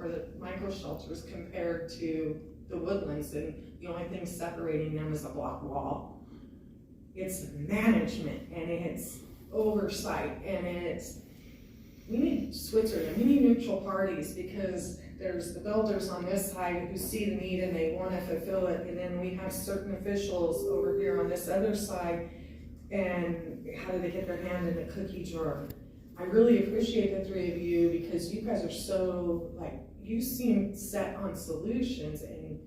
or the micro shelters compared to the Woodlands, and the only thing separating them is a block wall. It's management and it's oversight and we need Switzerland, we need neutral parties, because there's the builders on this side who see the need and they want to fulfill it, and then we have certain officials over here on this other side, and how do they get their hand in the cookie jar? I really appreciate the three of you, because you guys are so, you seem set on solutions, and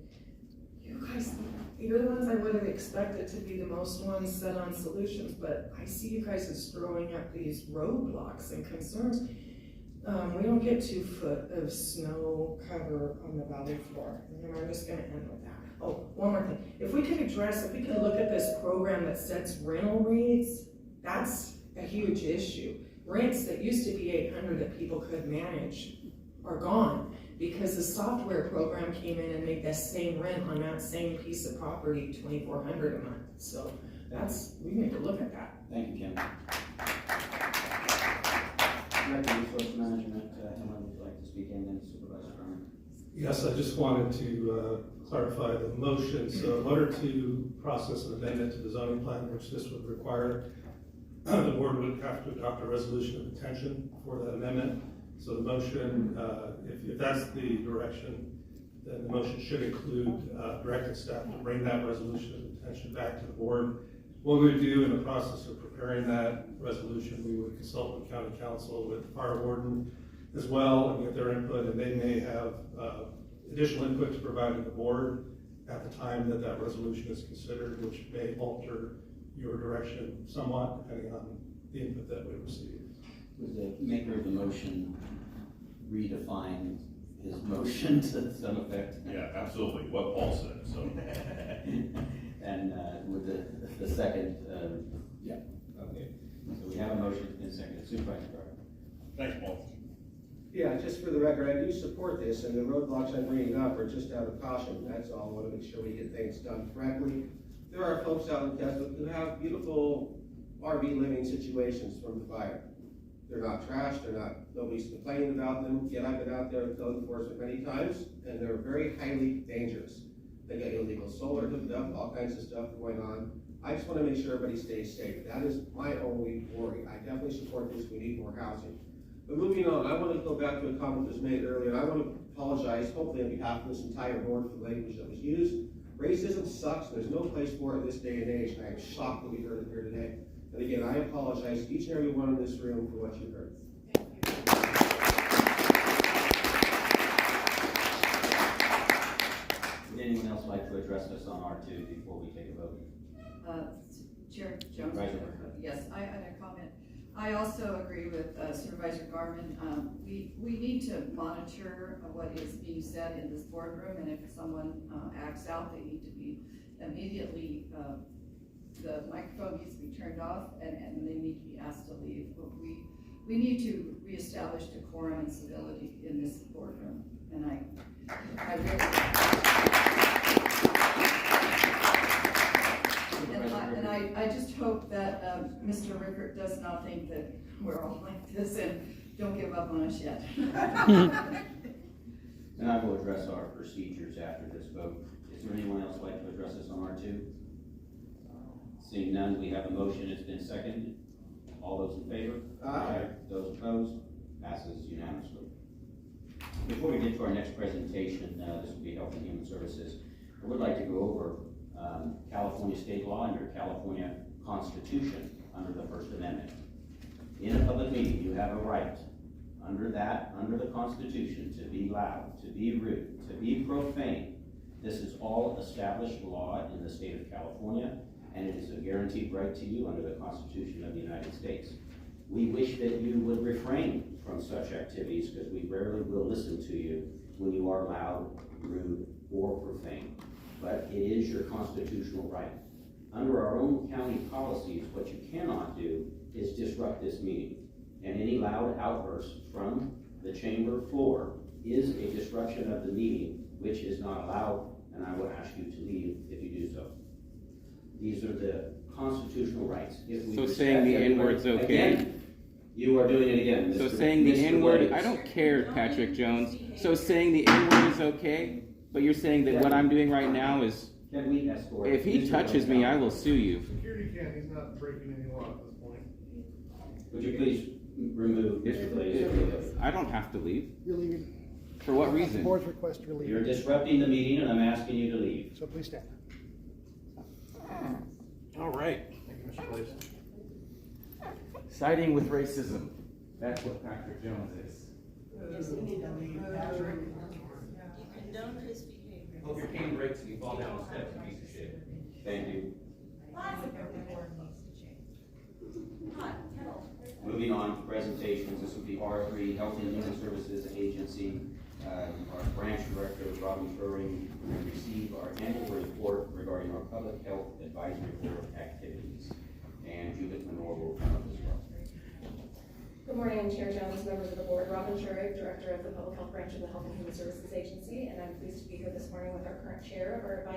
you guys, you're the ones I would have expected to be the most ones set on solutions, but I see you guys as throwing up these roadblocks and concerns. We don't get 2 foot of snow cover on the valley floor, and I'm just gonna end with that. Oh, one more thing. If we could look at this program that sets rental rates, that's a huge issue. Rents that used to be 800 that people could manage are gone, because the software program came in and made the same rent on that same piece of property $2,400 a month. So we need to look at that. Thank you, Kim. Director of Resource Management, anyone would like to speak in, then Supervisor Garman. Yes, I just wanted to clarify the motion. So in order to process an amendment to the zoning plan, which this would require, the board would have to adopt a resolution of intention for that amendment. So the motion, if that's the direction, then the motion should include directing staff to bring that resolution of intention back to the board. What we would do in the process of preparing that resolution, we would consult with county council, with the fire warden as well, and get their input, and they may have additional input to provide to the board at the time that that resolution is considered, which may alter your direction somewhat depending on the input that we receive. Would the maker of the motion redefine his motion to some effect? Yeah, absolutely, what Paul said, so. And with the second, yeah, okay. So we have a motion in second. Supervisor Garman. Thanks, Paul. Yeah, just for the record, I do support this, and the roadblocks I'm bringing up are just out of caution. That's all. I want to make sure we get things done correctly. There are folks out in Keswick who have beautiful RV living situations from the fire. They're not trashed, nobody's complaining about them, yet I've been out there with code enforcement many times, and they're very highly dangerous. They got illegal solar hooked up, all kinds of stuff going on. I just want to make sure everybody stays safe. That is my only worry. I definitely support this. We need more housing. But moving on, I want to go back to a comment that was made earlier, and I want to apologize, hopefully on behalf of this entire board, for the language that was used. Racism sucks, and there's no place for it in this day and age, and I am shocked that we heard it here today. And again, I apologize to each and every one in this room for what you heard. Would anyone else like to address us on R2 before we take a vote? Chair Jones, yes, I had a comment. I also agree with Supervisor Garman. We need to monitor what is being said in this boardroom, and if someone acts out, they need to be immediately, the microphone needs to be turned off, and they need to be asked to leave. But we need to reestablish decorum and civility in this boardroom, and I really, I just hope that Mr. Rickert does not think that we're all like this and don't give up on us yet. And I will address our procedures after this vote. Is there anyone else like to address us on R2? Seeing none, we have a motion. It's been seconded. All those in favor? Aye. Those opposed? Passes unanimously. Before we get to our next presentation, this will be Health and Human Services, I would like to go over California state law and your California Constitution under the First Amendment. In a public meeting, you have a right under the Constitution to be loud, to be rude, to be profane. This is all established law in the state of California, and it is a guaranteed right to you under the Constitution of the United States. We wish that you would refrain from such activities, because we rarely will listen to you when you are loud, rude, or profane. But it is your constitutional right. Under our own county policies, what you cannot do is disrupt this meeting. And any loud outbursts from the chamber floor is a disruption of the meeting, which is not allowed, and I will ask you to leave if you do so. These are the constitutional rights. If we So saying the N-word's okay? Again, You are doing it again. So Mr. saying the Mr. N-word, Williams. I don't care, Patrick Jones. So saying the N-word is okay, but you're saying that what I'm doing right now is, Can we escort? if he Mr. touches me, I will sue you. Security can't, he's not breaking any law at this point. Would you please remove Mr. Blaze? I don't have to leave. You're leaving. For what The reason? board's request to You're relieve, disrupting the meeting and I'm asking you to leave. so please stand. All right. Thank you, Mr. Blaze. Siding with racism. That's what Patrick Jones is. Condone his behavior. Hope your cane breaks and you fall down the steps, you piece of shit. Thank you. Lots of board needs to change. Hot, kettle. Moving on to presentations, this will be R3, Health and Human Services Agency. Our branch director, Robin Turing, will receive our annual report regarding our public health advisory board activities. And Judith Menor will come up as well. Good morning, Chair Jones, members of the board. Robin Schurig, Director of the Public Health Branch of the Health and Human Services Agency, and I'm pleased to be here this morning with our current chair of our advisory